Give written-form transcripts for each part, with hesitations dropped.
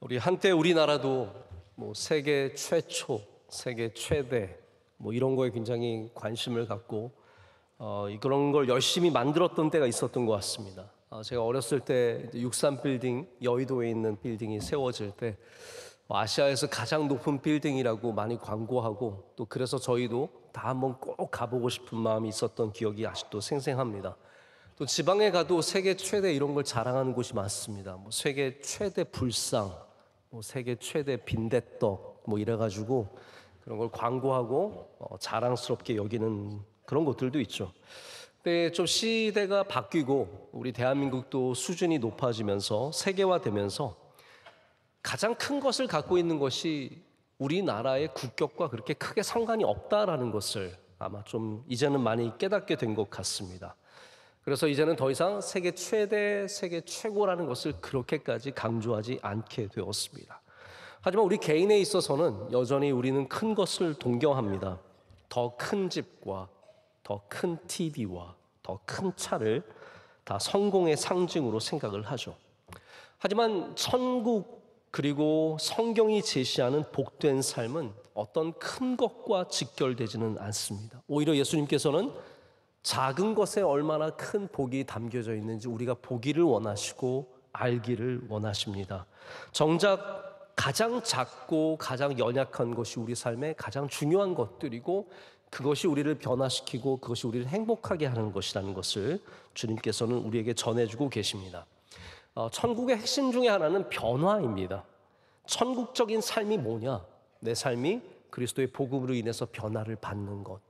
우리 한때 우리나라도 세계 최초, 세계 최대 이런 거에 굉장히 관심을 갖고 그런 걸 열심히 만들었던 때가 있었던 것 같습니다. 제가 어렸을 때 63 빌딩, 여의도에 있는 빌딩이 세워질 때 아시아에서 가장 높은 빌딩이라고 많이 광고하고, 또 그래서 저희도 다 한번 꼭 가보고 싶은 마음이 있었던 기억이 아직도 생생합니다. 또 지방에 가도 세계 최대 이런 걸 자랑하는 곳이 많습니다. 세계 최대 불상, 세계 최대 빈대떡 이래가지고 그런 걸 광고하고 자랑스럽게 여기는 그런 곳들도 있죠. 근데 좀 시대가 바뀌고 우리 대한민국도 수준이 높아지면서 세계화되면서 가장 큰 것을 갖고 있는 것이 우리나라의 국격과 그렇게 크게 상관이 없다라는 것을 아마 좀 이제는 많이 깨닫게 된 것 같습니다. 그래서 이제는 더 이상 세계 최대, 세계 최고라는 것을 그렇게까지 강조하지 않게 되었습니다. 하지만 우리 개인에 있어서는 여전히 우리는 큰 것을 동경합니다. 더 큰 집과 더 큰 TV와 더 큰 차를 다 성공의 상징으로 생각을 하죠. 하지만 천국 그리고 성경이 제시하는 복된 삶은 어떤 큰 것과 직결되지는 않습니다. 오히려 예수님께서는 작은 것에 얼마나 큰 복이 담겨져 있는지 우리가 보기를 원하시고 알기를 원하십니다. 정작 가장 작고 가장 연약한 것이 우리 삶의 가장 중요한 것들이고, 그것이 우리를 변화시키고 그것이 우리를 행복하게 하는 것이라는 것을 주님께서는 우리에게 전해주고 계십니다. 천국의 핵심 중에 하나는 변화입니다. 천국적인 삶이 뭐냐? 내 삶이 그리스도의 복음으로 인해서 변화를 받는 것,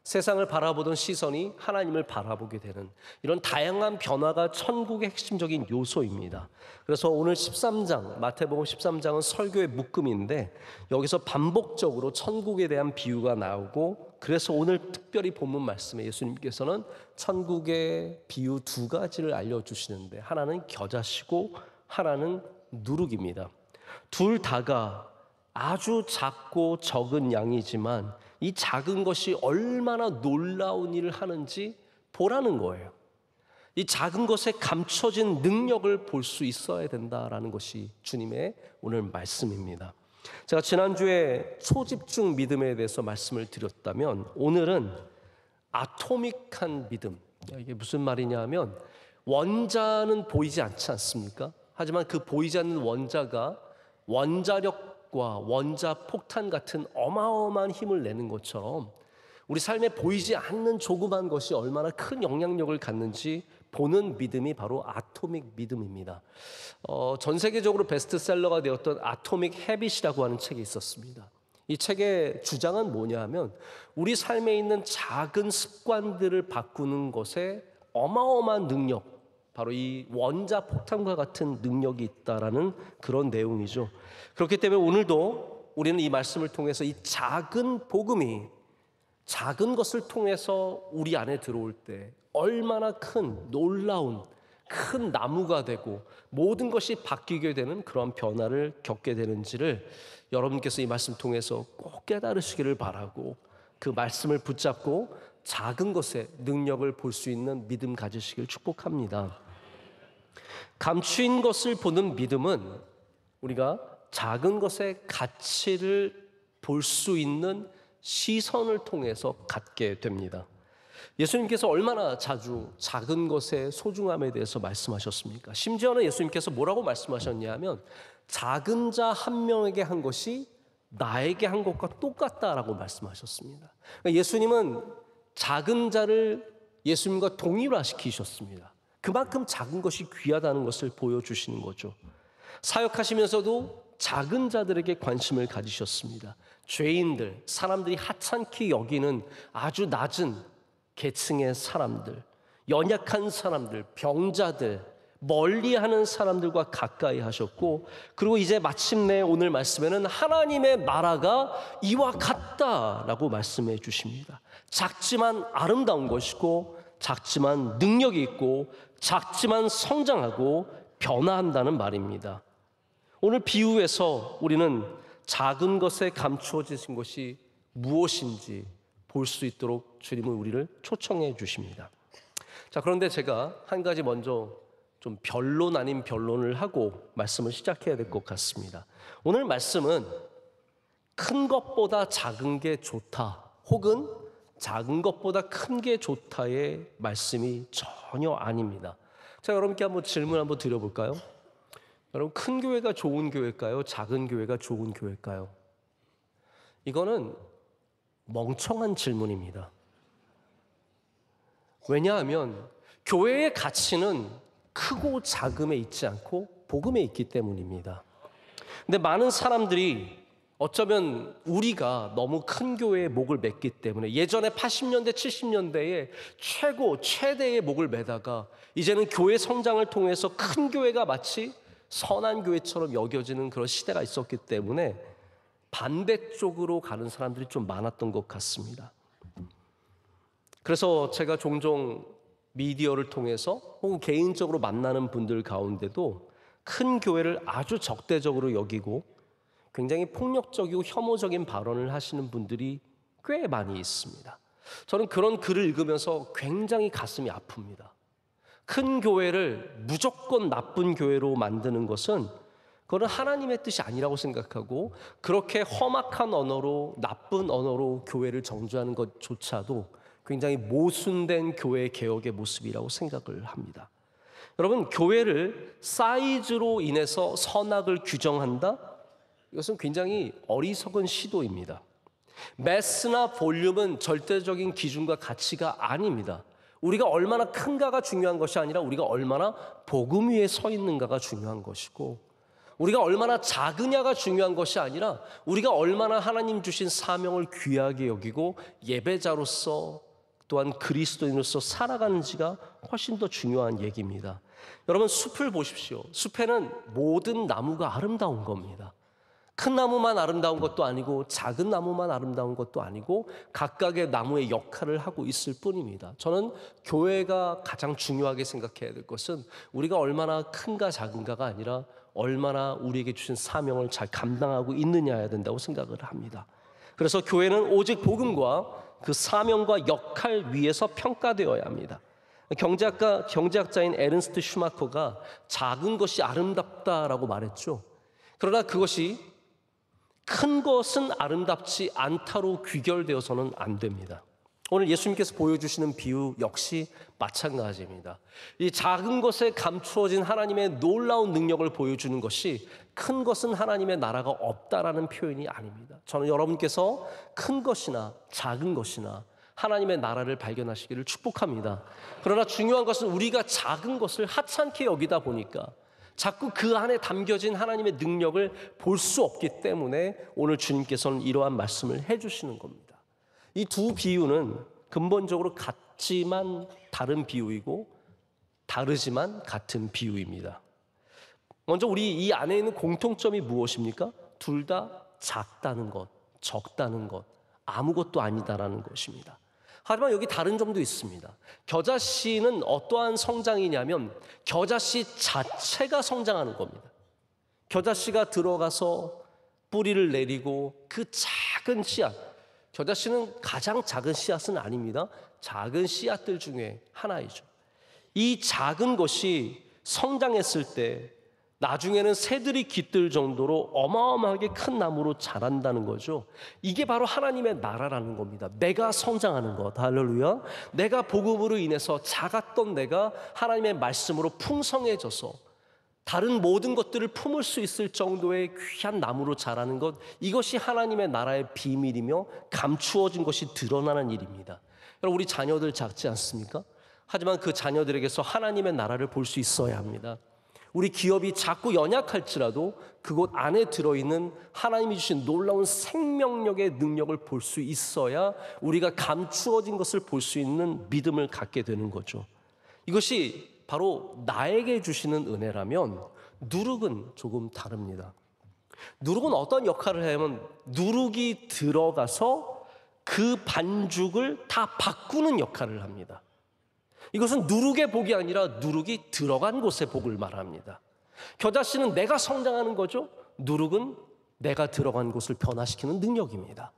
세상을 바라보던 시선이 하나님을 바라보게 되는 이런 다양한 변화가 천국의 핵심적인 요소입니다. 그래서 오늘 13장, 마태복음 13장은 설교의 묶음인데 여기서 반복적으로 천국에 대한 비유가 나오고, 그래서 오늘 특별히 본문 말씀에 예수님께서는 천국의 비유 두 가지를 알려주시는데, 하나는 겨자씨고 하나는 누룩입니다. 둘 다가 아주 작고 적은 양이지만 이 작은 것이 얼마나 놀라운 일을 하는지 보라는 거예요. 이 작은 것에 감춰진 능력을 볼 수 있어야 된다라는 것이 주님의 오늘 말씀입니다. 제가 지난주에 초집중 믿음에 대해서 말씀을 드렸다면, 오늘은 아토믹한 믿음. 이게 무슨 말이냐 하면, 원자는 보이지 않지 않습니까? 하지만 그 보이지 않는 원자가 원자력과 원자 폭탄 같은 어마어마한 힘을 내는 것처럼 우리 삶에 보이지 않는 조그만 것이 얼마나 큰 영향력을 갖는지 보는 믿음이 바로 아토믹 믿음입니다. 전 세계적으로 베스트셀러가 되었던 아토믹 해빗이라고 하는 책이 있었습니다. 이 책의 주장은 뭐냐 하면, 우리 삶에 있는 작은 습관들을 바꾸는 것에 어마어마한 능력, 바로 이 원자 폭탄과 같은 능력이 있다라는 그런 내용이죠. 그렇기 때문에 오늘도 우리는 이 말씀을 통해서 이 작은 복음이 작은 것을 통해서 우리 안에 들어올 때 얼마나 큰 놀라운 큰 나무가 되고 모든 것이 바뀌게 되는 그런 변화를 겪게 되는지를 여러분께서 이 말씀 통해서 꼭 깨달으시기를 바라고, 그 말씀을 붙잡고 작은 것에 능력을 볼 수 있는 믿음 가지시길 축복합니다. 감추인 것을 보는 믿음은 우리가 작은 것의 가치를 볼 수 있는 시선을 통해서 갖게 됩니다. 예수님께서 얼마나 자주 작은 것의 소중함에 대해서 말씀하셨습니까? 심지어는 예수님께서 뭐라고 말씀하셨냐면, 작은 자 한 명에게 한 것이 나에게 한 것과 똑같다라고 말씀하셨습니다. 그러니까 예수님은 작은 자를 예수님과 동일화시키셨습니다. 그만큼 작은 것이 귀하다는 것을 보여주시는 거죠. 사역하시면서도 작은 자들에게 관심을 가지셨습니다. 죄인들, 사람들이 하찮게 여기는 아주 낮은 계층의 사람들, 연약한 사람들, 병자들, 멀리하는 사람들과 가까이 하셨고, 그리고 이제 마침내 오늘 말씀에는 하나님의 나라가 이와 같다라고 말씀해 주십니다. 작지만 아름다운 것이고, 작지만 능력이 있고, 작지만 성장하고 변화한다는 말입니다. 오늘 비유에서 우리는 작은 것에 감추어진 것이 무엇인지 볼 수 있도록 주님은 우리를 초청해 주십니다. 자, 그런데 제가 한 가지 먼저 좀 변론 아닌 변론을 하고 말씀을 시작해야 될 것 같습니다. 오늘 말씀은 큰 것보다 작은 게 좋다, 혹은 작은 것보다 큰 게 좋다의 말씀이 전혀 아닙니다. 자, 여러분께 한번 질문 한번 드려볼까요? 여러분, 큰 교회가 좋은 교회일까요? 작은 교회가 좋은 교회일까요? 이거는 멍청한 질문입니다. 왜냐하면 교회의 가치는 크고 작음에 있지 않고 복음에 있기 때문입니다. 근데 많은 사람들이 어쩌면 우리가 너무 큰 교회에 목을 맸기 때문에 예전에 80년대, 70년대에 최대의 목을 매다가 이제는 교회 성장을 통해서 큰 교회가 마치 선한 교회처럼 여겨지는 그런 시대가 있었기 때문에 반대쪽으로 가는 사람들이 좀 많았던 것 같습니다. 그래서 제가 종종 미디어를 통해서 혹은 개인적으로 만나는 분들 가운데도 큰 교회를 아주 적대적으로 여기고 굉장히 폭력적이고 혐오적인 발언을 하시는 분들이 꽤 많이 있습니다. 저는 그런 글을 읽으면서 굉장히 가슴이 아픕니다. 큰 교회를 무조건 나쁜 교회로 만드는 것은 그건 하나님의 뜻이 아니라고 생각하고, 그렇게 험악한 언어로, 나쁜 언어로 교회를 정죄하는 것조차도 굉장히 모순된 교회 개혁의 모습이라고 생각을 합니다. 여러분, 교회를 사이즈로 인해서 선악을 규정한다? 이것은 굉장히 어리석은 시도입니다. 매스나 볼륨은 절대적인 기준과 가치가 아닙니다. 우리가 얼마나 큰가가 중요한 것이 아니라 우리가 얼마나 복음 위에 서 있는가가 중요한 것이고, 우리가 얼마나 작으냐가 중요한 것이 아니라 우리가 얼마나 하나님 주신 사명을 귀하게 여기고 예배자로서 또한 그리스도인으로서 살아가는지가 훨씬 더 중요한 얘기입니다. 여러분, 숲을 보십시오. 숲에는 모든 나무가 아름다운 겁니다. 큰 나무만 아름다운 것도 아니고 작은 나무만 아름다운 것도 아니고 각각의 나무의 역할을 하고 있을 뿐입니다. 저는 교회가 가장 중요하게 생각해야 될 것은 우리가 얼마나 큰가 작은가가 아니라 얼마나 우리에게 주신 사명을 잘 감당하고 있느냐야 된다고 생각을 합니다. 그래서 교회는 오직 복음과 그 사명과 역할 위에서 평가되어야 합니다. 경제학자인 에른스트 슈마커가 작은 것이 아름답다라고 말했죠. 그러나 그것이 큰 것은 아름답지 않다로 귀결되어서는 안 됩니다. 오늘 예수님께서 보여주시는 비유 역시 마찬가지입니다. 이 작은 것에 감추어진 하나님의 놀라운 능력을 보여주는 것이 큰 것은 하나님의 나라가 없다라는 표현이 아닙니다. 저는 여러분께서 큰 것이나 작은 것이나 하나님의 나라를 발견하시기를 축복합니다. 그러나 중요한 것은 우리가 작은 것을 하찮게 여기다 보니까 자꾸 그 안에 담겨진 하나님의 능력을 볼 수 없기 때문에 오늘 주님께서는 이러한 말씀을 해주시는 겁니다. 이 두 비유는 근본적으로 같지만 다른 비유이고 다르지만 같은 비유입니다. 먼저 우리 이 안에 있는 공통점이 무엇입니까? 둘 다 작다는 것, 적다는 것, 아무것도 아니다라는 것입니다. 하지만 여기 다른 점도 있습니다. 겨자씨는 어떠한 성장이냐면 겨자씨 자체가 성장하는 겁니다. 겨자씨가 들어가서 뿌리를 내리고 그 작은 씨앗, 겨자씨는 가장 작은 씨앗은 아닙니다. 작은 씨앗들 중에 하나이죠. 이 작은 것이 성장했을 때 나중에는 새들이 깃들 정도로 어마어마하게 큰 나무로 자란다는 거죠. 이게 바로 하나님의 나라라는 겁니다. 내가 성장하는 것, 할렐루야. 내가 복음으로 인해서 작았던 내가 하나님의 말씀으로 풍성해져서 다른 모든 것들을 품을 수 있을 정도의 귀한 나무로 자라는 것, 이것이 하나님의 나라의 비밀이며 감추어진 것이 드러나는 일입니다. 여러분, 우리 자녀들 작지 않습니까? 하지만 그 자녀들에게서 하나님의 나라를 볼 수 있어야 합니다. 우리 기업이 작고 연약할지라도 그곳 안에 들어있는 하나님이 주신 놀라운 생명력의 능력을 볼 수 있어야 우리가 감추어진 것을 볼 수 있는 믿음을 갖게 되는 거죠. 이것이 바로 나에게 주시는 은혜라면 누룩은 조금 다릅니다. 누룩은 어떤 역할을 하냐면 누룩이 들어가서 그 반죽을 다 바꾸는 역할을 합니다. 이것은 누룩의 복이 아니라 누룩이 들어간 곳의 복을 말합니다. 겨자씨는 내가 성장하는 거죠. 누룩은 내가 들어간 곳을 변화시키는 능력입니다.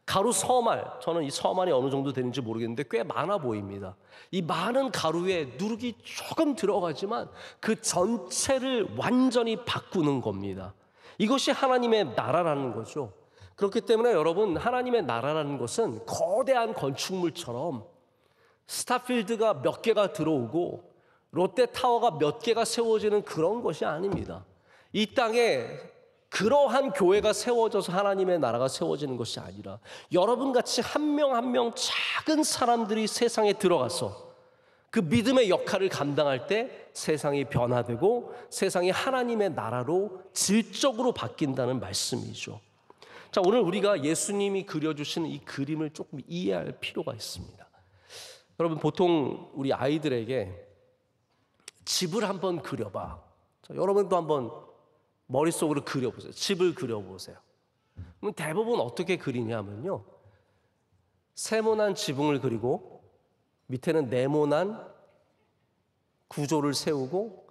가루 서말, 저는 이 서말이 어느 정도 되는지 모르겠는데 꽤 많아 보입니다. 이 많은 가루에 누룩이 조금 들어가지만 그 전체를 완전히 바꾸는 겁니다. 이것이 하나님의 나라라는 거죠. 그렇기 때문에 여러분, 하나님의 나라라는 것은 거대한 건축물처럼 스타필드가 몇 개가 들어오고 롯데타워가 몇 개가 세워지는 그런 것이 아닙니다. 이 땅에 그러한 교회가 세워져서 하나님의 나라가 세워지는 것이 아니라 여러분같이 한 명 한 명 작은 사람들이 세상에 들어가서 그 믿음의 역할을 감당할 때 세상이 변화되고 세상이 하나님의 나라로 질적으로 바뀐다는 말씀이죠. 자, 오늘 우리가 예수님이 그려주시는 이 그림을 조금 이해할 필요가 있습니다. 여러분, 보통 우리 아이들에게 집을 한번 그려봐. 자, 여러분도 한번 머릿속으로 그려보세요. 집을 그려보세요. 그럼 대부분 어떻게 그리냐면요, 세모난 지붕을 그리고 밑에는 네모난 구조를 세우고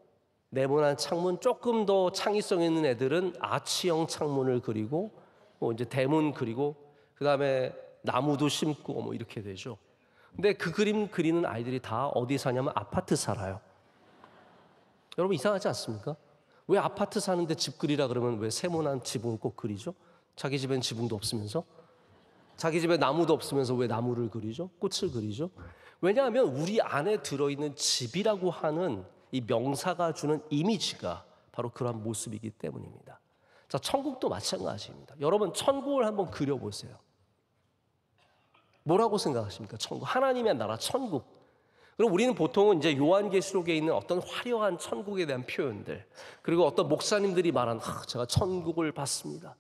네모난 창문, 조금 더 창의성 있는 애들은 아치형 창문을 그리고 이제 대문 그리고 그 다음에 나무도 심고 이렇게 되죠. 근데 그 그림 그리는 아이들이 다 어디 사냐면 아파트 살아요. 여러분, 이상하지 않습니까? 왜 아파트 사는데 집 그리라 그러면 왜 세모난 지붕을 꼭 그리죠? 자기 집엔 지붕도 없으면서, 자기 집에 나무도 없으면서 왜 나무를 그리죠? 꽃을 그리죠? 왜냐하면 우리 안에 들어있는 집이라고 하는 이 명사가 주는 이미지가 바로 그러한 모습이기 때문입니다. 자, 천국도 마찬가지입니다. 여러분, 천국을 한번 그려보세요. 뭐라고 생각하십니까? 천국, 하나님의 나라, 천국. 그럼 우리는 보통은 이제 요한계시록에 있는 어떤 화려한 천국에 대한 표현들, 그리고 어떤 목사님들이 말한 제가 천국을 봤습니다.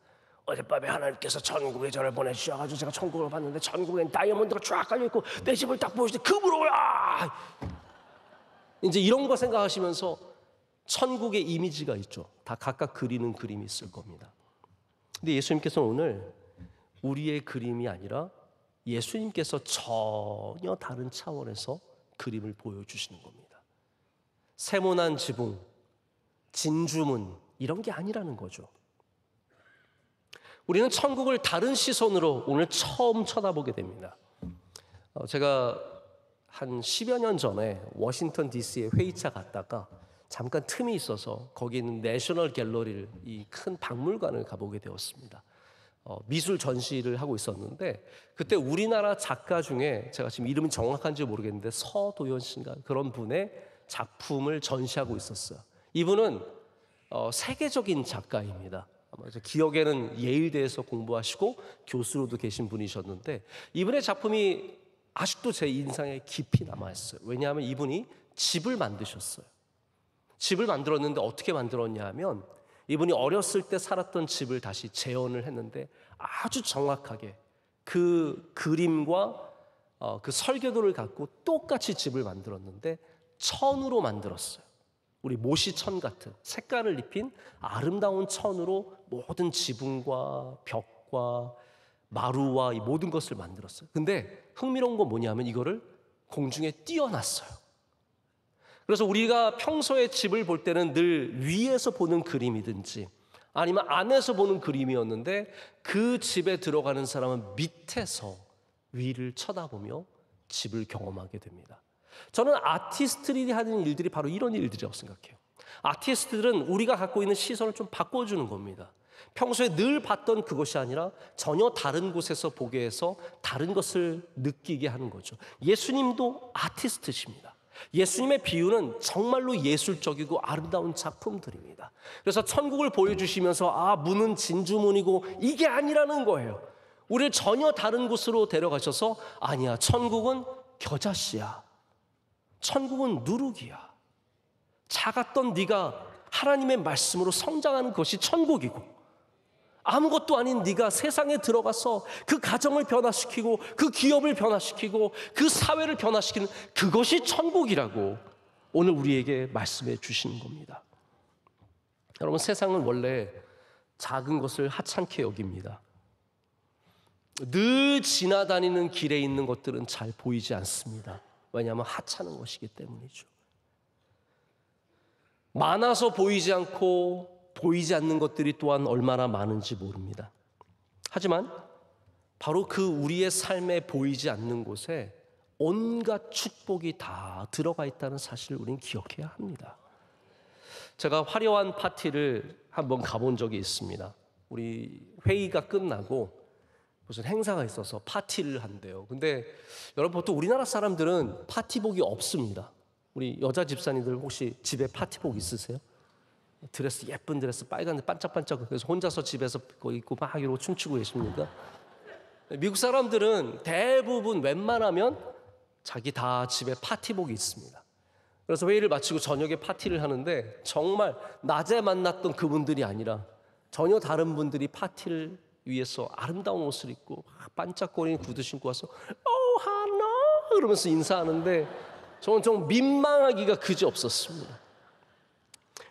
어젯밤에 하나님께서 천국에 저를 보내주셔가지고 제가 천국을 봤는데 천국엔 다이아몬드가 쫙 깔려있고 내 집을 딱 보여줄 때 그물어야 이제 이런 거 생각하시면서 천국의 이미지가 있죠. 다 각각 그리는 그림이 있을 겁니다. 근데 예수님께서는 오늘 우리의 그림이 아니라 예수님께서 전혀 다른 차원에서 그림을 보여주시는 겁니다. 세모난 지붕, 진주문 이런 게 아니라는 거죠. 우리는 천국을 다른 시선으로 오늘 처음 쳐다보게 됩니다. 제가 한 10여 년 전에 워싱턴 DC에 회의차 갔다가 잠깐 틈이 있어서 거기 있는 내셔널 갤러리를, 이 큰 박물관을 가보게 되었습니다. 미술 전시를 하고 있었는데 그때 우리나라 작가 중에 제가 지금 이름이 정확한지 모르겠는데 서도연 씨인가 그런 분의 작품을 전시하고 있었어요. 이분은 세계적인 작가입니다. 아마 제 기억에는 예일대에서 공부하시고 교수로도 계신 분이셨는데 이분의 작품이 아직도 제 인상에 깊이 남아있어요. 왜냐하면 이분이 집을 만드셨어요. 집을 만들었는데 어떻게 만들었냐 하면 이분이 어렸을 때 살았던 집을 다시 재현을 했는데 아주 정확하게 그 그림과 그 설계도를 갖고 똑같이 집을 만들었는데 천으로 만들었어요. 우리 모시천 같은 색깔을 입힌 아름다운 천으로 모든 지붕과 벽과 마루와 이 모든 것을 만들었어요. 근데 흥미로운 건 뭐냐면 이거를 공중에 띄워놨어요. 그래서 우리가 평소에 집을 볼 때는 늘 위에서 보는 그림이든지 아니면 안에서 보는 그림이었는데 그 집에 들어가는 사람은 밑에서 위를 쳐다보며 집을 경험하게 됩니다. 저는 아티스트들이 하는 일들이 바로 이런 일들이라고 생각해요. 아티스트들은 우리가 갖고 있는 시선을 좀 바꿔주는 겁니다. 평소에 늘 봤던 그것이 아니라 전혀 다른 곳에서 보게 해서 다른 것을 느끼게 하는 거죠. 예수님도 아티스트십니다. 예수님의 비유는 정말로 예술적이고 아름다운 작품들입니다. 그래서 천국을 보여주시면서 문은 진주문이고 이게 아니라는 거예요. 우리를 전혀 다른 곳으로 데려가셔서 아니야, 천국은 겨자씨야. 천국은 누룩이야. 작았던 네가 하나님의 말씀으로 성장하는 것이 천국이고 아무것도 아닌 네가 세상에 들어가서 그 가정을 변화시키고 그 기업을 변화시키고 그 사회를 변화시키는 그것이 천국이라고 오늘 우리에게 말씀해 주시는 겁니다. 여러분, 세상은 원래 작은 것을 하찮게 여깁니다. 늘 지나다니는 길에 있는 것들은 잘 보이지 않습니다. 왜냐하면 하찮은 것이기 때문이죠. 많아서 보이지 않고 보이지 않는 것들이 또한 얼마나 많은지 모릅니다. 하지만 바로 그 우리의 삶에 보이지 않는 곳에 온갖 축복이 다 들어가 있다는 사실을 우리는 기억해야 합니다. 제가 화려한 파티를 한번 가본 적이 있습니다. 우리 회의가 끝나고 무슨 행사가 있어서 파티를 한대요. 근데 여러분, 보통 우리나라 사람들은 파티복이 없습니다. 우리 여자 집사님들 혹시 집에 파티복 있으세요? 드레스, 예쁜 드레스, 빨간 반짝반짝, 그래서 혼자서 집에서 그거 입고 막 이러고 춤추고 계십니까? 미국 사람들은 대부분 웬만하면 자기 다 집에 파티복이 있습니다. 그래서 회의를 마치고 저녁에 파티를 하는데 정말 낮에 만났던 그분들이 아니라 전혀 다른 분들이 파티를 위해서 아름다운 옷을 입고 반짝거리는 구두 신고 와서 하나 그러면서 인사하는데 저는 좀 민망하기가 그지없었습니다.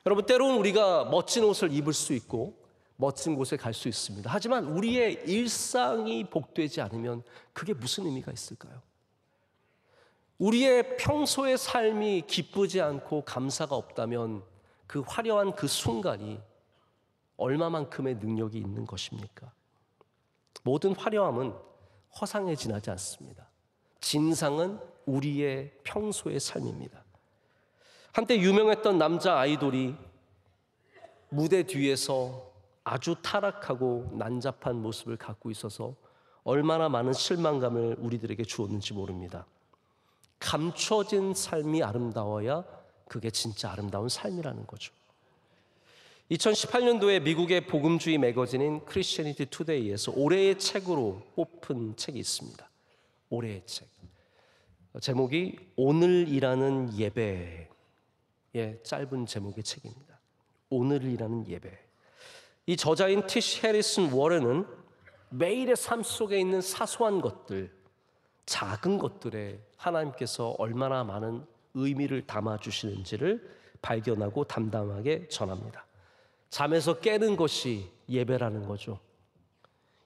여러분, 때로는 우리가 멋진 옷을 입을 수 있고 멋진 곳에 갈 수 있습니다. 하지만 우리의 일상이 복되지 않으면 그게 무슨 의미가 있을까요? 우리의 평소의 삶이 기쁘지 않고 감사가 없다면 그 화려한 그 순간이 얼마만큼의 능력이 있는 것입니까? 모든 화려함은 허상에 지나지 않습니다. 진상은 우리의 평소의 삶입니다. 한때 유명했던 남자 아이돌이 무대 뒤에서 아주 타락하고 난잡한 모습을 갖고 있어서 얼마나 많은 실망감을 우리들에게 주었는지 모릅니다. 감춰진 삶이 아름다워야 그게 진짜 아름다운 삶이라는 거죠. 2018년도에 미국의 복음주의 매거진인 크리스천니티 투데이에서 올해의 책으로 뽑힌 책이 있습니다. 올해의 책. 제목이 오늘이라는 예배의 짧은 제목의 책입니다. 오늘이라는 예배. 이 저자인 티시 해리슨 워렌은 매일의 삶 속에 있는 사소한 것들, 작은 것들에 하나님께서 얼마나 많은 의미를 담아주시는지를 발견하고 담담하게 전합니다. 잠에서 깨는 것이 예배라는 거죠.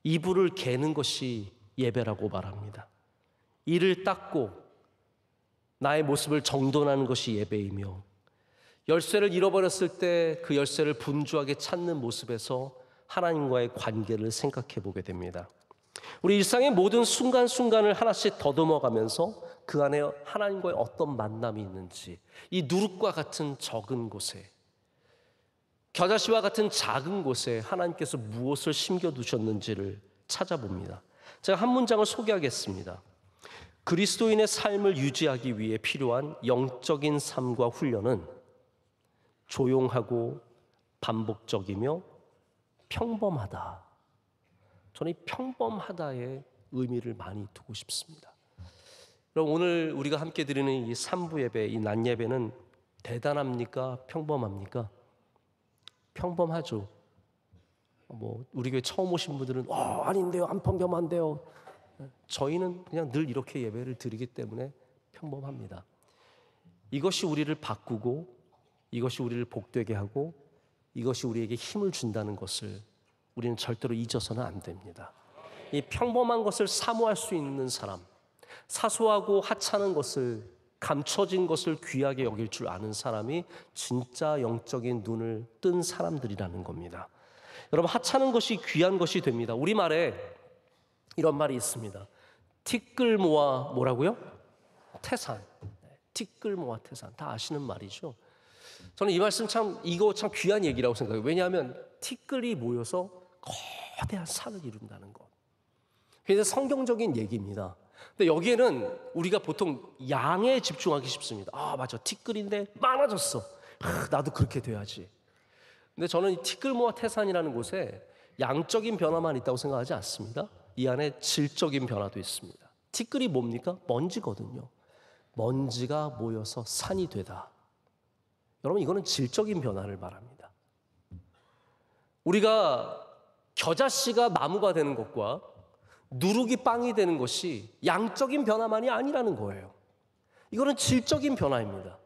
이불을 개는 것이 예배라고 말합니다. 이를 닦고 나의 모습을 정돈하는 것이 예배이며, 열쇠를 잃어버렸을 때 그 열쇠를 분주하게 찾는 모습에서 하나님과의 관계를 생각해 보게 됩니다. 우리 일상의 모든 순간순간을 하나씩 더듬어가면서 그 안에 하나님과의 어떤 만남이 있는지, 이 누룩과 같은 적은 곳에, 겨자씨와 같은 작은 곳에 하나님께서 무엇을 심겨두셨는지를 찾아봅니다. 제가 한 문장을 소개하겠습니다. 그리스도인의 삶을 유지하기 위해 필요한 영적인 삶과 훈련은 조용하고 반복적이며 평범하다. 저는 이 평범하다의 의미를 많이 두고 싶습니다. 그럼 오늘 우리가 함께 드리는 이 3부 예배, 이 낮 예배는 대단합니까? 평범합니까? 평범하죠. 우리 교회 처음 오신 분들은 아닌데요, 안 평범한데요. 저희는 그냥 늘 이렇게 예배를 드리기 때문에 평범합니다. 이것이 우리를 바꾸고, 이것이 우리를 복되게 하고, 이것이 우리에게 힘을 준다는 것을 우리는 절대로 잊어서는 안 됩니다. 이 평범한 것을 사모할 수 있는 사람, 사소하고 하찮은 것을, 감춰진 것을 귀하게 여길 줄 아는 사람이 진짜 영적인 눈을 뜬 사람들이라는 겁니다. 여러분, 하찮은 것이 귀한 것이 됩니다. 우리말에 이런 말이 있습니다. 티끌 모아 뭐라고요? 태산. 티끌 모아 태산. 다 아시는 말이죠. 저는 이 말씀 이거 참 귀한 얘기라고 생각해요. 왜냐하면 티끌이 모여서 거대한 산을 이룬다는 것. 굉장히 성경적인 얘기입니다. 근데 여기에는 우리가 보통 양에 집중하기 쉽습니다. 맞아, 티끌인데 많아졌어. 나도 그렇게 돼야지. 근데 저는 이 티끌 모아 태산이라는 곳에 양적인 변화만 있다고 생각하지 않습니다. 이 안에 질적인 변화도 있습니다. 티끌이 뭡니까? 먼지거든요. 먼지가 모여서 산이 되다. 여러분, 이거는 질적인 변화를 말합니다. 우리가 겨자씨가 나무가 되는 것과 누룩이 빵이 되는 것이 양적인 변화만이 아니라는 거예요. 이거는 질적인 변화입니다.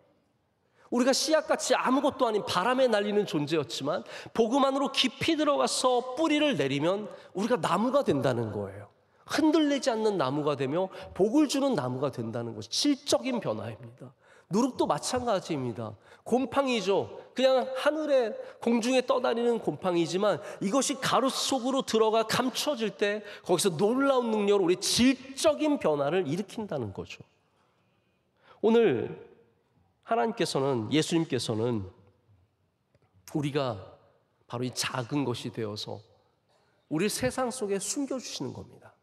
우리가 씨앗같이 아무것도 아닌 바람에 날리는 존재였지만 복음 안으로 깊이 들어가서 뿌리를 내리면 우리가 나무가 된다는 거예요. 흔들리지 않는 나무가 되며 복을 주는 나무가 된다는 것이 질적인 변화입니다. 누룩도 마찬가지입니다. 곰팡이죠. 그냥 하늘에 공중에 떠다니는 곰팡이지만 이것이 가루 속으로 들어가 감춰질 때 거기서 놀라운 능력으로 우리 질적인 변화를 일으킨다는 거죠. 오늘 하나님께서는, 예수님께서는 우리가 바로 이 작은 것이 되어서 우리를 세상 속에 숨겨주시는 겁니다.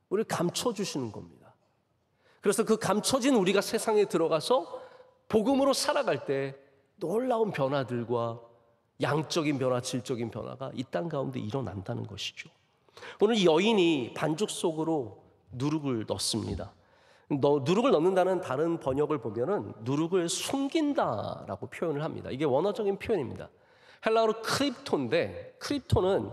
우리를 감춰주시는 겁니다. 그래서 그 감춰진 우리가 세상에 들어가서 복음으로 살아갈 때 놀라운 변화들과 양적인 변화, 질적인 변화가 이 땅 가운데 일어난다는 것이죠. 오늘 이 여인이 반죽 속으로 누룩을 넣습니다. 누룩을 넣는다는 다른 번역을 보면은 누룩을 숨긴다라고 표현을 합니다. 이게 원어적인 표현입니다. 헬라어로 크립토인데, 크립토는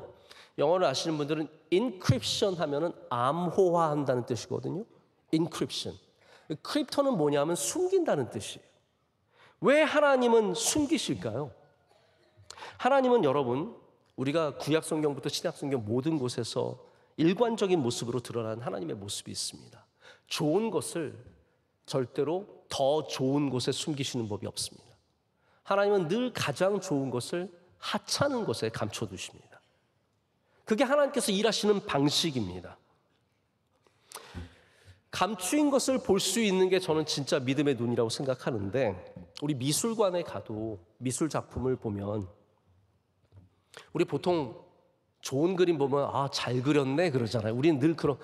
영어를 아시는 분들은 인크립션 하면은 암호화한다는 뜻이거든요. 인크립션. 크립토는 뭐냐면 숨긴다는 뜻이에요. 왜 하나님은 숨기실까요? 하나님은 여러분, 우리가 구약 성경부터 신약 성경 모든 곳에서 일관적인 모습으로 드러나는 하나님의 모습이 있습니다. 좋은 것을 절대로 더 좋은 곳에 숨기시는 법이 없습니다. 하나님은 늘 가장 좋은 것을 하찮은 곳에 감춰두십니다. 그게 하나님께서 일하시는 방식입니다. 감추인 것을 볼 수 있는 게 저는 진짜 믿음의 눈이라고 생각하는데, 우리 미술관에 가도 미술 작품을 보면 우리 보통 좋은 그림 보면 아, 잘 그렸네 그러잖아요. 우리는 늘 그런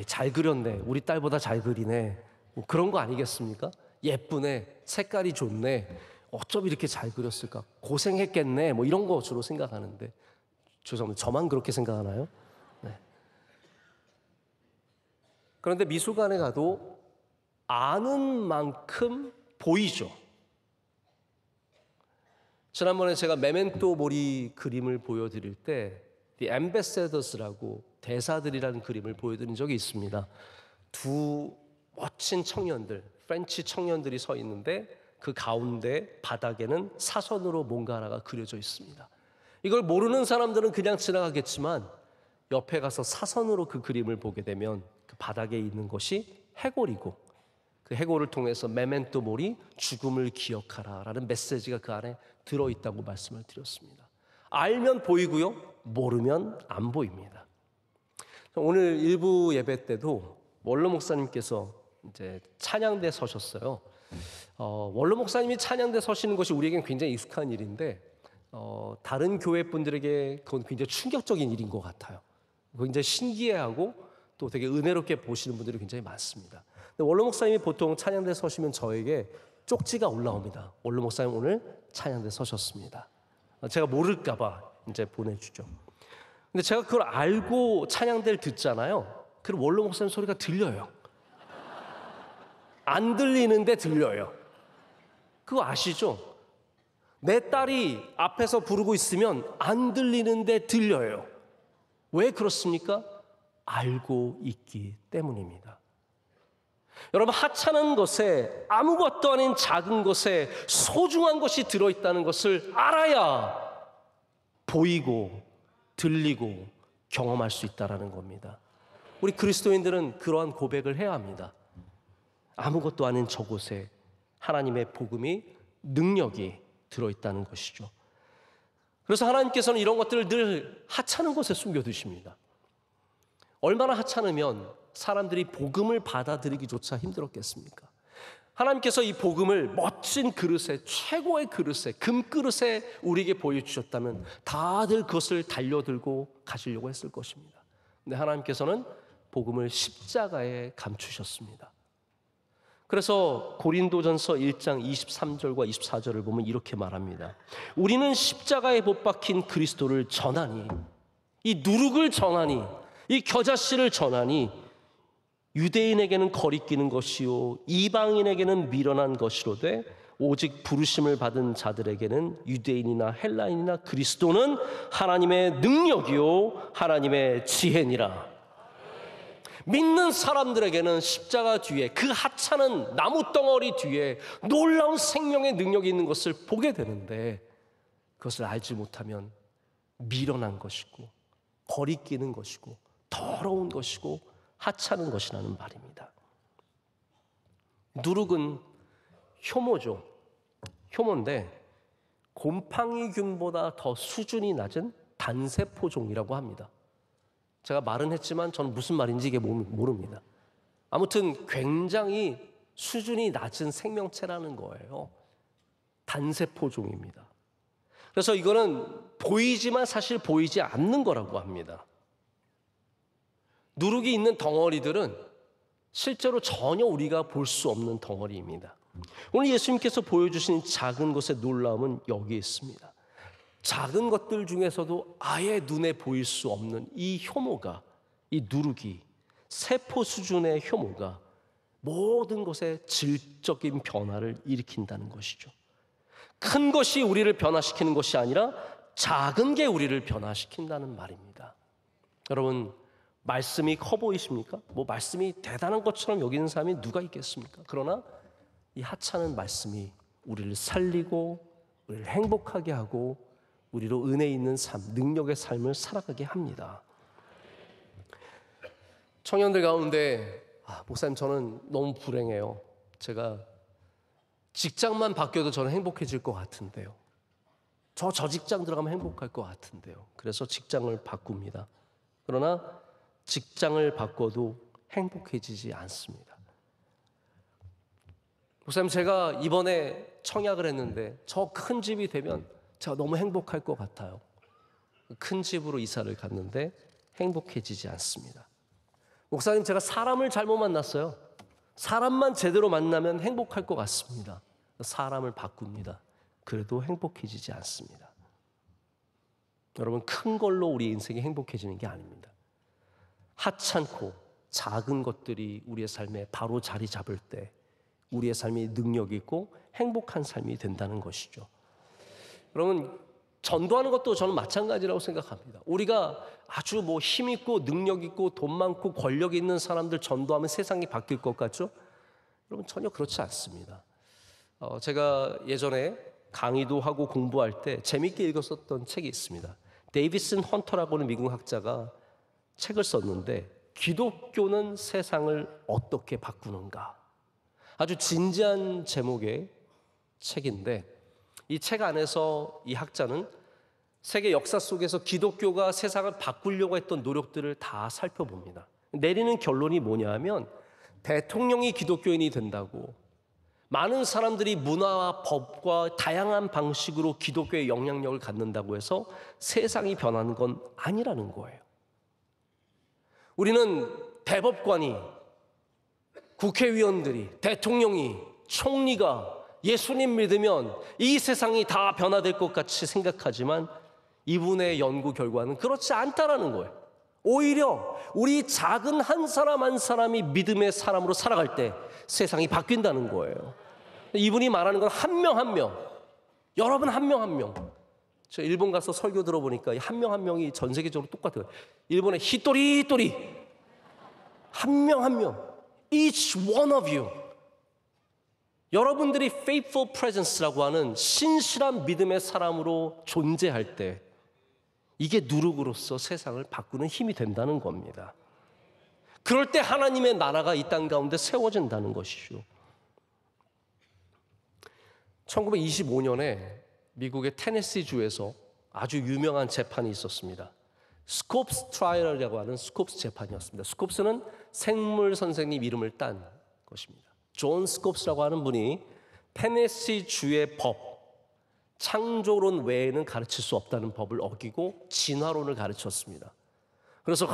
잘 그렸네, 우리 딸보다 잘 그리네, 뭐 그런 거 아니겠습니까? 예쁘네, 색깔이 좋네, 어쩜 이렇게 잘 그렸을까, 고생했겠네, 뭐 이런 거 주로 생각하는데, 죄송합니다, 저만 그렇게 생각하나요? 네. 그런데 미술관에 가도 아는 만큼 보이죠. 지난번에 제가 메멘토 모리 그림을 보여드릴 때 The Ambassadors라고 대사들이라는 그림을 보여드린 적이 있습니다. 두 멋진 청년들, 프렌치 청년들이 서 있는데 그 가운데 바닥에는 사선으로 뭔가 하나가 그려져 있습니다. 이걸 모르는 사람들은 그냥 지나가겠지만 옆에 가서 사선으로 그 그림을 보게 되면 그 바닥에 있는 것이 해골이고, 그 해골을 통해서 메멘토 모리, 죽음을 기억하라 라는 메시지가 그 안에 들어있다고 말씀을 드렸습니다. 알면 보이고요, 모르면 안 보입니다. 오늘 일부 예배 때도 원로 목사님께서 이제 찬양대 서셨어요. 원로 목사님이 찬양대 서시는 것이 우리에겐 굉장히 익숙한 일인데 다른 교회 분들에게 그건 굉장히 충격적인 일인 것 같아요. 굉장히 신기해하고 또 되게 은혜롭게 보시는 분들이 굉장히 많습니다. 근데 원로 목사님이 보통 찬양대 서시면 저에게 쪽지가 올라옵니다. 원로 목사님 오늘 찬양대 서셨습니다. 제가 모를까 봐 이제 보내주죠. 근데 제가 그걸 알고 찬양대를 듣잖아요. 그럼 원로 목사님 소리가 들려요. 안 들리는데 들려요. 그거 아시죠? 내 딸이 앞에서 부르고 있으면 안 들리는데 들려요. 왜 그렇습니까? 알고 있기 때문입니다. 여러분, 하찮은 것에, 아무것도 아닌 작은 것에 소중한 것이 들어있다는 것을 알아야 보이고 들리고 경험할 수 있다는 겁니다. 우리 그리스도인들은 그러한 고백을 해야 합니다. 아무것도 아닌 저곳에 하나님의 복음이, 능력이 들어있다는 것이죠. 그래서 하나님께서는 이런 것들을 늘 하찮은 곳에 숨겨두십니다. 얼마나 하찮으면 사람들이 복음을 받아들이기조차 힘들었겠습니까? 하나님께서 이 복음을 멋진 그릇에, 최고의 그릇에, 금그릇에 우리에게 보여주셨다면 다들 그것을 달려들고 가시려고 했을 것입니다. 근데 하나님께서는 복음을 십자가에 감추셨습니다. 그래서 고린도전서 1장 23절과 24절을 보면 이렇게 말합니다. 우리는 십자가에 못 박힌 그리스도를 전하니, 이 누룩을 전하니, 이 겨자씨를 전하니, 유대인에게는 거리끼는 것이요 이방인에게는 미련한 것이로되 오직 부르심을 받은 자들에게는 유대인이나 헬라인이나 그리스도는 하나님의 능력이요 하나님의 지혜니라. 믿는 사람들에게는 십자가 뒤에, 그 하찮은 나무 덩어리 뒤에 놀라운 생명의 능력이 있는 것을 보게 되는데, 그것을 알지 못하면 미련한 것이고 거리끼는 것이고 더러운 것이고 하찮은 것이라는 말입니다. 누룩은 효모죠. 효모인데 곰팡이균보다 더 수준이 낮은 단세포종이라고 합니다. 제가 말은 했지만 저는 무슨 말인지 이게 모릅니다. 아무튼 굉장히 수준이 낮은 생명체라는 거예요. 단세포종입니다. 그래서 이거는 보이지만 사실 보이지 않는 거라고 합니다. 누룩이 있는 덩어리들은 실제로 전혀 우리가 볼 수 없는 덩어리입니다. 오늘 예수님께서 보여주신 작은 것의 놀라움은 여기에 있습니다. 작은 것들 중에서도 아예 눈에 보일 수 없는 이 효모가, 이 누룩이, 세포 수준의 효모가 모든 것에 질적인 변화를 일으킨다는 것이죠. 큰 것이 우리를 변화시키는 것이 아니라 작은 게 우리를 변화시킨다는 말입니다. 여러분, 말씀이 커 보이십니까? 말씀이 대단한 것처럼 여기는 사람이 누가 있겠습니까? 그러나 이 하찮은 말씀이 우리를 살리고 우리를 행복하게 하고 우리로 은혜 있는 삶, 능력의 삶을 살아가게 합니다. 청년들 가운데 목사님 저는 너무 불행해요. 제가 직장만 바뀌어도 저는 행복해질 것 같은데요. 저 직장 들어가면 행복할 것 같은데요. 그래서 직장을 바꿉니다. 그러나 직장을 바꿔도 행복해지지 않습니다. 목사님 제가 이번에 청약을 했는데 저 큰 집이 되면 제가 너무 행복할 것 같아요. 큰 집으로 이사를 갔는데 행복해지지 않습니다. 목사님 제가 사람을 잘못 만났어요. 사람만 제대로 만나면 행복할 것 같습니다. 사람을 바꿉니다. 그래도 행복해지지 않습니다. 여러분, 큰 걸로 우리 인생이 행복해지는 게 아닙니다. 하찮고 작은 것들이 우리의 삶에 바로 자리 잡을 때 우리의 삶이 능력 있고 행복한 삶이 된다는 것이죠. 여러분, 전도하는 것도 저는 마찬가지라고 생각합니다. 우리가 아주 힘 있고 능력 있고 돈 많고 권력 있는 사람들 전도하면 세상이 바뀔 것 같죠? 여러분, 전혀 그렇지 않습니다. 제가 예전에 강의도 하고 공부할 때 재밌게 읽었었던 책이 있습니다. 데이비슨 헌터라고는 미국 학자가 책을 썼는데 기독교는 세상을 어떻게 바꾸는가, 아주 진지한 제목의 책인데 이 책 안에서 이 학자는 세계 역사 속에서 기독교가 세상을 바꾸려고 했던 노력들을 다 살펴봅니다. 내리는 결론이 뭐냐 하면 대통령이 기독교인이 된다고 많은 사람들이 문화와 법과 다양한 방식으로 기독교의 영향력을 갖는다고 해서 세상이 변하는 건 아니라는 거예요. 우리는 대법관이, 국회의원들이, 대통령이, 총리가 예수님 믿으면 이 세상이 다 변화될 것 같이 생각하지만 이분의 연구 결과는 그렇지 않다라는 거예요. 오히려 우리 작은 한 사람 한 사람이 믿음의 사람으로 살아갈 때 세상이 바뀐다는 거예요. 이분이 말하는 건 한 명 한 명, 여러분 한 명 한 명. 저 일본 가서 설교 들어보니까 한 명 한 명이 전 세계적으로 똑같아요. 일본의 히토리 한 명 한 명, each one of you. 여러분들이 faithful presence라고 하는 신실한 믿음의 사람으로 존재할 때 이게 누룩으로서 세상을 바꾸는 힘이 된다는 겁니다. 그럴 때 하나님의 나라가 이 땅 가운데 세워진다는 것이죠. 1925년에 미국의 테네시주에서 아주 유명한 재판이 있었습니다. 스콥스 트라이얼이라고 하는 스콥스 재판이었습니다. 스콥스는 생물 선생님 이름을 딴 것입니다. 존 스콥스라고 하는 분이 테네시주의 법, 창조론 외에는 가르칠 수 없다는 법을 어기고 진화론을 가르쳤습니다. 그래서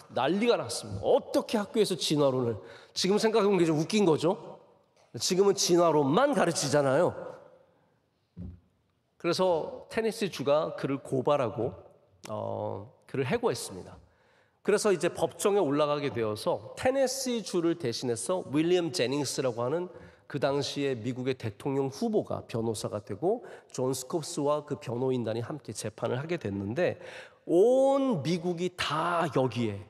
난리가 났습니다. 어떻게 학교에서 진화론을, 지금 생각해보면 게 좀 웃긴 거죠. 지금은 진화론만 가르치잖아요. 그래서 테네시주가 그를 고발하고 그를 해고했습니다. 그래서 이제 법정에 올라가게 되어서 테네시주를 대신해서 윌리엄 제닝스라고 하는 그 당시에 미국의 대통령 후보가 변호사가 되고 존 스콥스와 그 변호인단이 함께 재판을 하게 됐는데 온 미국이 다 여기에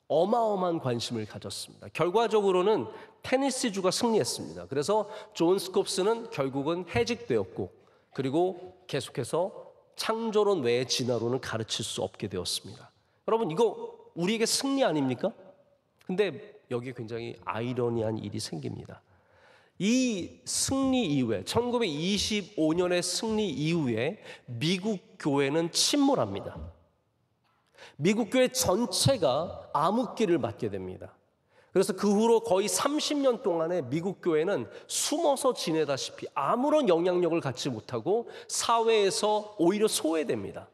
어마어마한 관심을 가졌습니다. 결과적으로는 테네시주가 승리했습니다. 그래서 존 스콥스는 결국은 해직되었고 그리고 계속해서 창조론 외의 진화론을 가르칠 수 없게 되었습니다. 여러분, 이거 우리에게 승리 아닙니까? 근데 여기에 굉장히 아이러니한 일이 생깁니다. 이 승리 이후에 1925년의 승리 이후에 미국 교회는 침몰합니다. 미국 교회 전체가 암흑기를 맞게 됩니다. 그래서 그 후로 거의 30년 동안에 미국 교회는 숨어서 지내다시피 아무런 영향력을 갖지 못하고 사회에서 오히려 소외됩니다.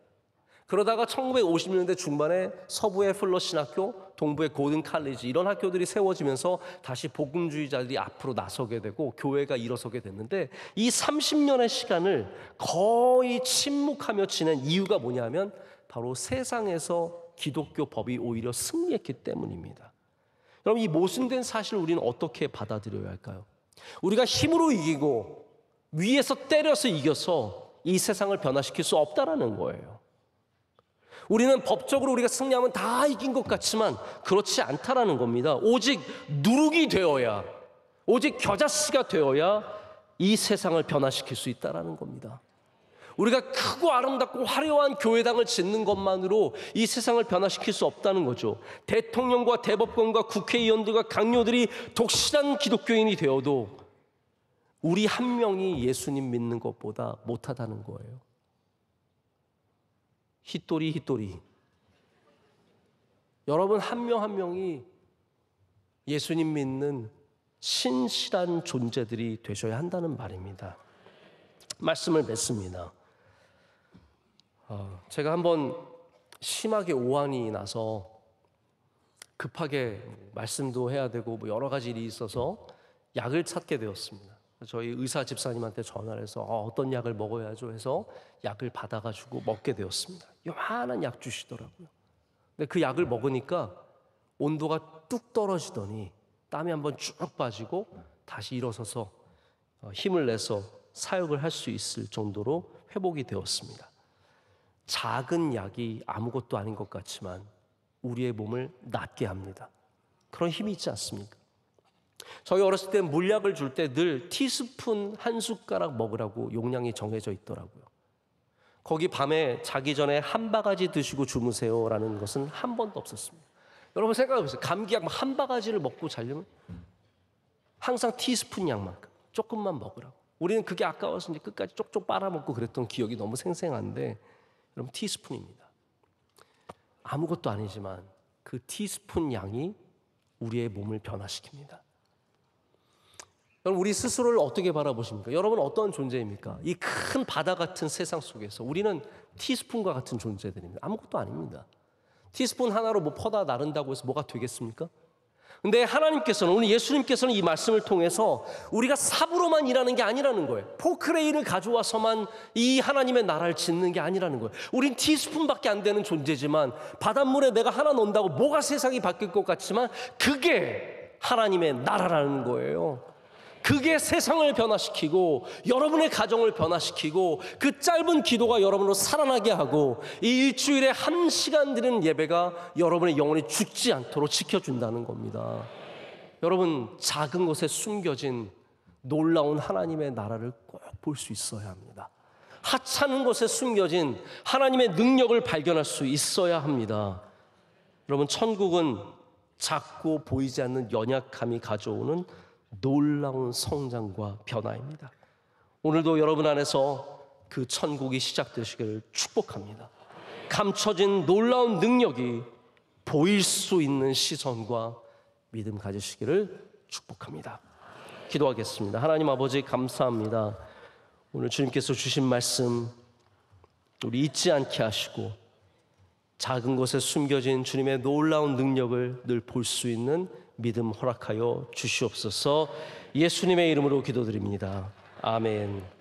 그러다가 1950년대 중반에 서부의 플러 신학교, 동부의 고든 칼리지 이런 학교들이 세워지면서 다시 복음주의자들이 앞으로 나서게 되고 교회가 일어서게 됐는데, 이 30년의 시간을 거의 침묵하며 지낸 이유가 뭐냐면 바로 세상에서 기독교 법이 오히려 승리했기 때문입니다. 여러분, 이 모순된 사실을 우리는 어떻게 받아들여야 할까요? 우리가 힘으로 이기고 위에서 때려서 이겨서 이 세상을 변화시킬 수 없다라는 거예요. 우리는 법적으로 우리가 승리하면 다 이긴 것 같지만 그렇지 않다라는 겁니다. 오직 누룩이 되어야, 오직 겨자씨가 되어야 이 세상을 변화시킬 수 있다라는 겁니다. 우리가 크고 아름답고 화려한 교회당을 짓는 것만으로 이 세상을 변화시킬 수 없다는 거죠. 대통령과 대법관과 국회의원들과 강요들이 독실한 기독교인이 되어도 우리 한 명이 예수님 믿는 것보다 못하다는 거예요. 히토리. 여러분 한 명 한 명이 예수님 믿는 신실한 존재들이 되셔야 한다는 말입니다. 말씀을 맺습니다. 제가 한번 심하게 오한이 나서 급하게 말씀도 해야 되고 여러 가지 일이 있어서 약을 찾게 되었습니다. 저희 의사 집사님한테 전화를 해서 어떤 약을 먹어야죠 해서 약을 받아가지고 먹게 되었습니다. 요만한 약 주시더라고요. 근데 그 약을 먹으니까 온도가 뚝 떨어지더니 땀이 한번 쭉 빠지고 다시 일어서서 힘을 내서 사역을 할 수 있을 정도로 회복이 되었습니다. 작은 약이 아무것도 아닌 것 같지만 우리의 몸을 낫게 합니다. 그런 힘이 있지 않습니까? 저희 어렸을 때 물약을 줄 때 늘 티스푼 한 숟가락 먹으라고 용량이 정해져 있더라고요. 거기 밤에 자기 전에 한 바가지 드시고 주무세요라는 것은 한 번도 없었습니다. 여러분 생각해보세요. 감기약 한 바가지를 먹고 자려면 항상 티스푼 양만큼 조금만 먹으라고. 우리는 그게 아까워서 이제 끝까지 쪽쪽 빨아먹고 그랬던 기억이 너무 생생한데, 여러분 티스푼입니다. 아무것도 아니지만 그 티스푼 양이 우리의 몸을 변화시킵니다. 여러분 우리 스스로를 어떻게 바라보십니까? 여러분 어떤 존재입니까? 이 큰 바다 같은 세상 속에서 우리는 티스푼과 같은 존재들입니다. 아무것도 아닙니다. 티스푼 하나로 뭐 퍼다 나른다고 해서 뭐가 되겠습니까? 근데 하나님께서는, 오늘 예수님께서는 이 말씀을 통해서 우리가 삽으로만 일하는 게 아니라는 거예요. 포크레인을 가져와서만 이 하나님의 나라를 짓는 게 아니라는 거예요. 우린 티스푼밖에 안 되는 존재지만 바닷물에 내가 하나 넣는다고 뭐가 세상이 바뀔 것 같지만 그게 하나님의 나라라는 거예요. 그게 세상을 변화시키고 여러분의 가정을 변화시키고 그 짧은 기도가 여러분으로 살아나게 하고 이 일주일에 1시간 드리는 예배가 여러분의 영혼이 죽지 않도록 지켜준다는 겁니다. 여러분 작은 곳에 숨겨진 놀라운 하나님의 나라를 꼭 볼 수 있어야 합니다. 하찮은 곳에 숨겨진 하나님의 능력을 발견할 수 있어야 합니다. 여러분 천국은 작고 보이지 않는 연약함이 가져오는 놀라운 성장과 변화입니다. 오늘도 여러분 안에서 그 천국이 시작되시기를 축복합니다. 감춰진 놀라운 능력이 보일 수 있는 시선과 믿음 가지시기를 축복합니다. 기도하겠습니다. 하나님 아버지 감사합니다. 오늘 주님께서 주신 말씀 우리 잊지 않게 하시고 작은 곳에 숨겨진 주님의 놀라운 능력을 늘 볼 수 있는 믿음 허락하여 주시옵소서. 예수님의 이름으로 기도드립니다. 아멘.